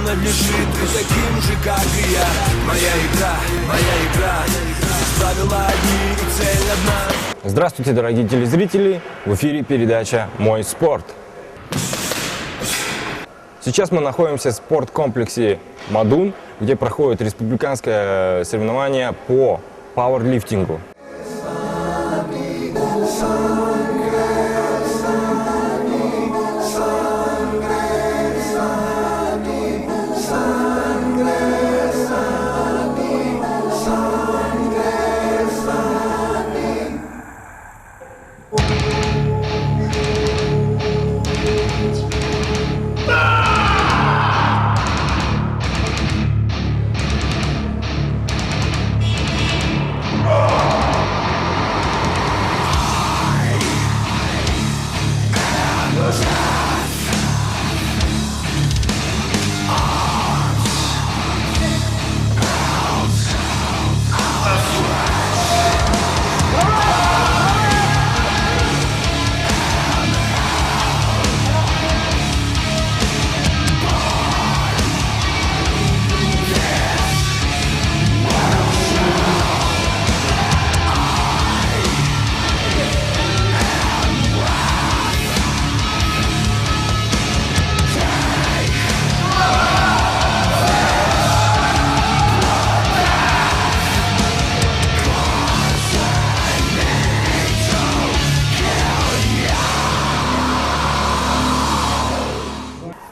принадлежит и таким же, как и я. Моя игра, здесь правила одни и цель одна. Здравствуйте, дорогие телезрители! В эфире передача «Мой спорт». Сейчас мы находимся в спорткомплексе «Мадун», где проходит республиканское соревнование по пауэрлифтингу.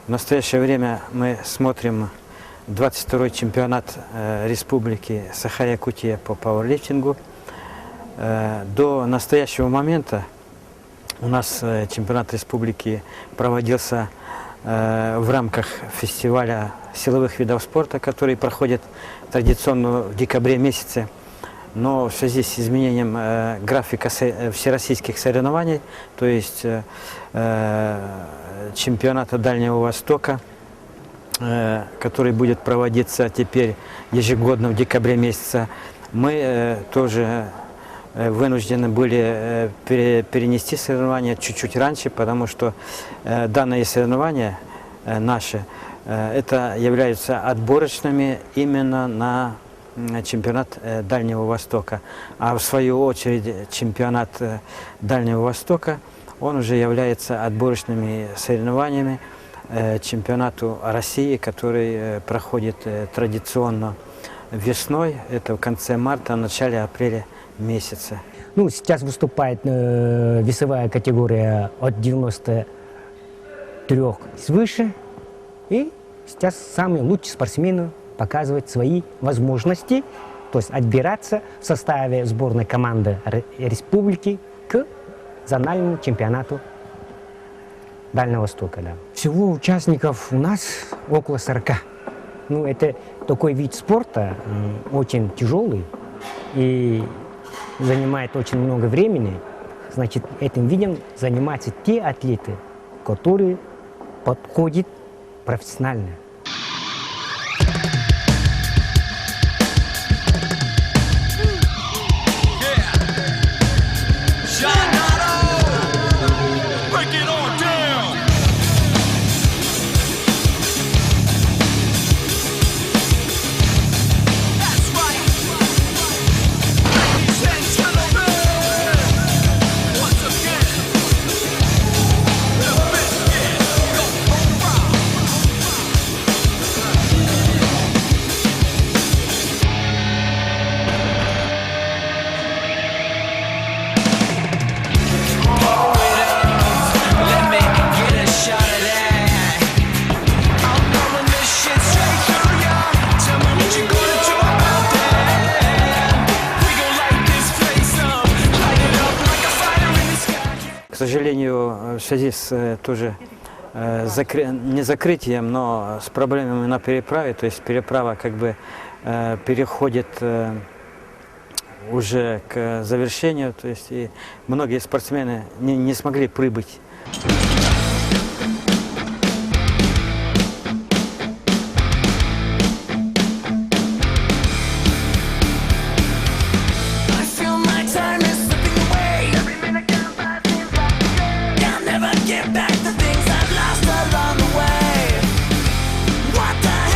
В настоящее время мы смотрим 22-й чемпионат Республики Саха-Якутия по пауэрлифтингу. До настоящего момента у нас чемпионат республики проводился в рамках фестиваля силовых видов спорта, который проходит традиционно в декабре месяце. Но в связи с изменением графика всероссийских соревнований, то есть чемпионата Дальнего Востока, который будет проводиться теперь ежегодно в декабре месяце, мы тоже вынуждены были перенести соревнования чуть-чуть раньше, потому что данные соревнования наши это являются отборочными именно на чемпионат Дальнего Востока. А в свою очередь чемпионат Дальнего Востока, он уже является отборочными соревнованиями чемпионату России, который проходит традиционно весной, это в конце марта, начале апреля месяца. Ну, сейчас выступает весовая категория от 93 свыше, и сейчас самые лучшие спортсмены показывать свои возможности, то есть отбираться в составе сборной команды республики к зональному чемпионату Дальнего Востока. Да. Всего участников у нас около 40. Ну, это такой вид спорта, очень тяжелый и занимает очень много времени. Значит, этим видом занимаются те атлеты, которые подходят профессионально. К сожалению, в связи с тоже не закрытием, но с проблемами на переправе, то есть переправа как бы переходит уже к завершению, то есть и многие спортсмены не смогли прибыть. Get back the things I've lost along the way. What the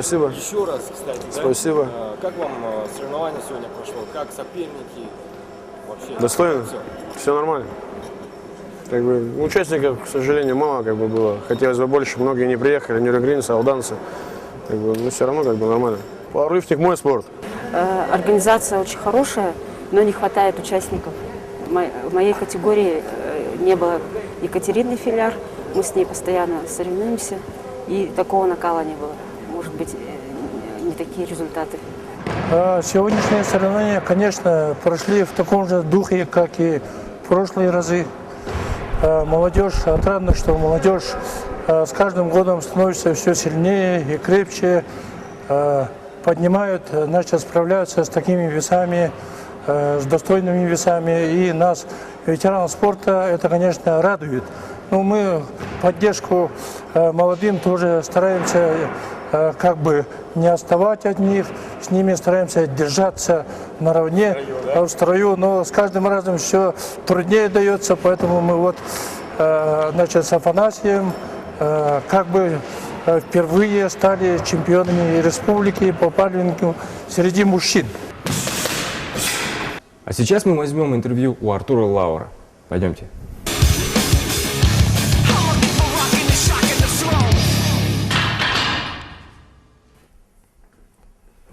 Спасибо. Еще раз, кстати, да? Спасибо. Как вам соревнование сегодня прошло? Как соперники? Вообще? Достойно? Всё. Все нормально. Как бы, участников, к сожалению, мало как бы было. Хотелось бы больше, многие не приехали, нюрнбергринцы, алданцы. Как бы, но все равно как бы нормально. Пауэрлифтинг мой спорт. Организация очень хорошая, но не хватает участников. В моей категории не было Екатерины Филяр, мы с ней постоянно соревнуемся, и такого накала не было. Может быть, не такие результаты. Сегодняшние соревнования, конечно, прошли в таком же духе, как и в прошлые разы. Молодежь, отрадно, что молодежь с каждым годом становится все сильнее и крепче, поднимают, значит, справляются с такими весами, с достойными весами. И нас, ветеранов спорта, это, конечно, радует. Но мы в поддержку молодым тоже стараемся как бы не отставать от них, с ними стараемся держаться наравне, в строю, но с каждым разом все труднее дается, поэтому мы вот, значит, с Афанасием как бы впервые стали чемпионами республики по пауэрлифтингу среди мужчин. А сейчас мы возьмем интервью у Артура Лаура. Пойдемте.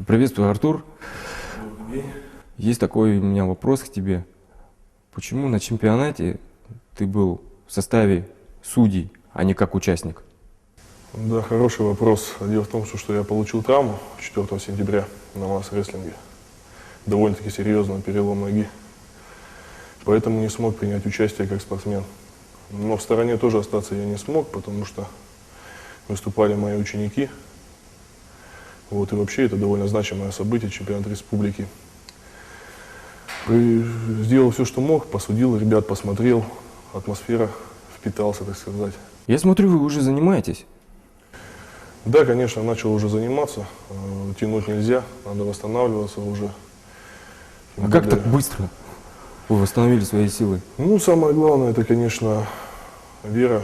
Приветствую, Артур. Есть такой у меня вопрос к тебе. Почему на чемпионате ты был в составе судей, а не как участник? Да, хороший вопрос. Дело в том, что я получил травму 4 сентября на масс-рестлинге. Довольно-таки серьезный перелом ноги. Поэтому не смог принять участие как спортсмен. Но в стороне тоже остаться я не смог, потому что выступали мои ученики. Вот, и вообще это довольно значимое событие, чемпионат республики. Сделал все, что мог, посудил ребят, посмотрел, атмосфера впитался, так сказать. Я смотрю, вы уже занимаетесь. Да, конечно, начал уже заниматься, тянуть нельзя, надо восстанавливаться уже. А как так быстро вы восстановили свои силы? Ну, самое главное, это, конечно, вера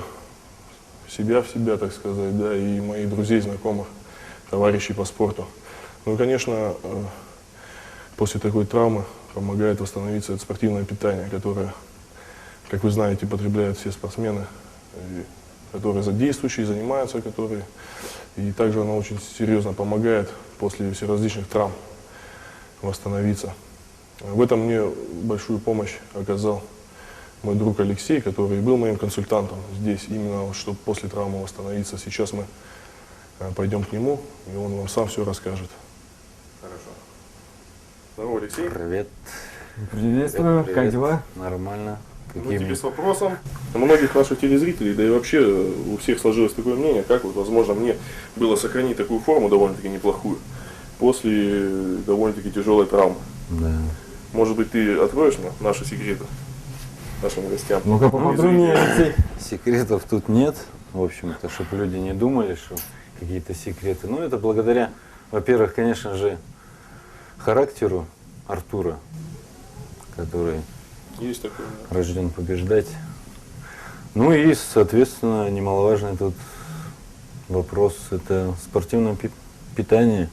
в себя, так сказать, да, и моих друзей, знакомых, товарищей по спорту. Ну и, конечно, после такой травмы помогает восстановиться это спортивное питание, которое, как вы знаете, потребляют все спортсмены, которые задействующие, занимаются, которые. И также оно очень серьезно помогает после всеразличных травм восстановиться. В этом мне большую помощь оказал мой друг Алексей, который был моим консультантом здесь, именно чтобы после травмы восстановиться. Сейчас мы пойдем к нему, и он вам сам все расскажет. Хорошо. Здорово, Алексей. Привет. Приветствую, Привет. как дела? Нормально. Мы тебе с вопросом. У многих наших телезрителей, да и вообще у всех сложилось такое мнение, как вот, возможно, мне было сохранить такую форму довольно-таки неплохую после довольно-таки тяжелой травмы. Да. Может быть, ты откроешь наши секреты нашим гостям? Ну-ка поподробнее, Алексей. Секретов тут нет, в общем-то, чтобы люди не думали, что какие-то секреты. Ну, это благодаря, во-первых, конечно же, характеру Артура, который Есть такое. Да. рожден побеждать. Ну и, соответственно, немаловажный тут вопрос – это спортивное питание,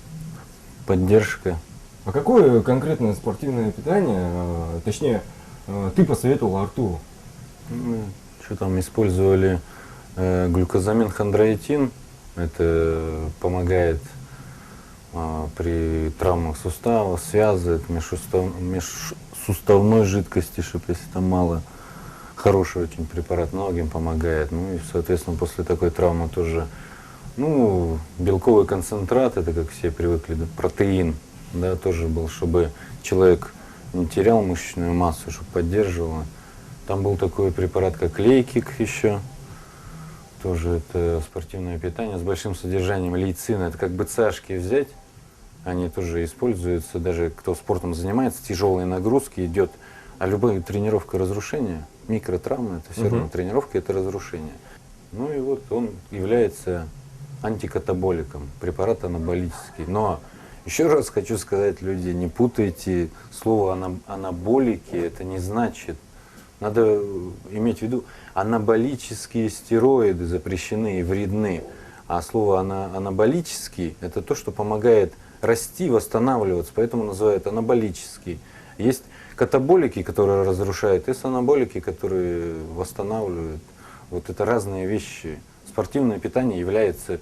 поддержка. А какое конкретное спортивное питание, точнее, ты посоветовал Артуру? Ну, что там использовали глюкозамин хондроитин. Это помогает при травмах суставов, связок, межсуставной жидкости, чтобы если там мало. Хороший очень препарат, многим помогает. Ну и, соответственно, после такой травмы тоже, ну, белковый концентрат, это как все привыкли, да, протеин, да, тоже был, чтобы человек не терял мышечную массу, чтобы поддерживал. Там был такой препарат, как лейкик еще. Тоже это спортивное питание с большим содержанием лейцина. Это как бы цашки взять. Они тоже используются, даже кто спортом занимается, тяжелые нагрузки идет. А любая тренировка разрушения, микротравмы, это все равно тренировка, это разрушение. Ну и вот он является антикатаболиком, препарат анаболический. Но еще раз хочу сказать, люди, не путайте слово анаболики, это не значит. Надо иметь в виду, анаболические стероиды запрещены и вредны. А слово анаболический – это то, что помогает расти, восстанавливаться, поэтому называют анаболический. Есть катаболики, которые разрушают, есть анаболики, которые восстанавливают. Вот это разные вещи. Спортивное питание является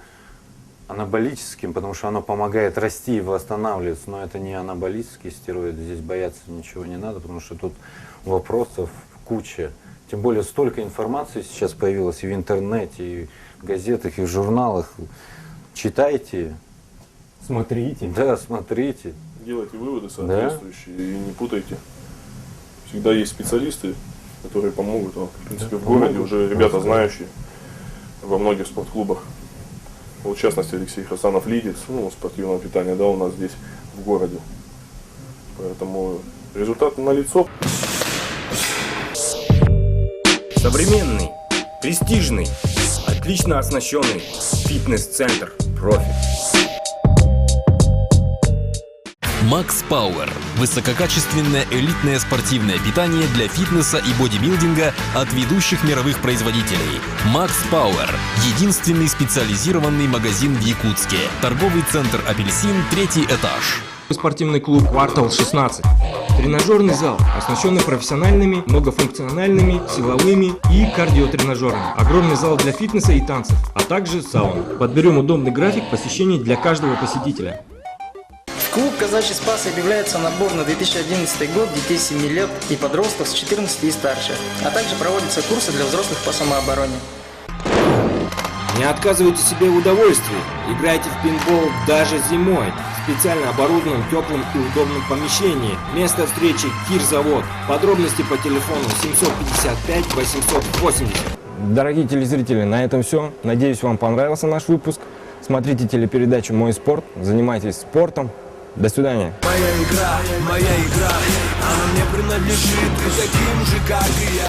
анаболическим, потому что оно помогает расти и восстанавливаться, но это не анаболические стероиды, здесь бояться ничего не надо, потому что тут вопросов куча. Тем более столько информации сейчас появилось и в интернете, и в газетах, и в журналах. Читайте. Смотрите. Да, смотрите. Делайте выводы соответствующие и не путайте. Всегда есть специалисты, которые помогут. В принципе, в городе уже ребята знающие во многих спортклубах. Вот, в частности, Алексей Хасанов лидер спортивного питания, да, у нас здесь в городе. Поэтому результат налицо. Современный, престижный, отлично оснащенный фитнес-центр «Профи». Max Power – высококачественное элитное спортивное питание для фитнеса и бодибилдинга от ведущих мировых производителей. Max Power – единственный специализированный магазин в Якутске. Торговый центр «Апельсин», 3-й этаж. Спортивный клуб «Квартал 16». Тренажерный зал, оснащенный профессиональными, многофункциональными, силовыми и кардиотренажерами. Огромный зал для фитнеса и танцев, а также сауна. Подберем удобный график посещений для каждого посетителя. Клуб «Казачий Спас» объявляется набор на 2011 год детей 7 лет и подростков с 14 и старше, а также проводятся курсы для взрослых по самообороне. Не отказывайте себе в удовольствии. Играйте в пейнтбол даже зимой. В специально оборудованном, теплом и удобном помещении. Место встречи Кирзавод. Подробности по телефону 755 880. Дорогие телезрители, на этом все. Надеюсь, вам понравился наш выпуск. Смотрите телепередачу «Мой спорт», занимайтесь спортом. До свидания. Моя игра, она мне принадлежит, и таким же, как и я.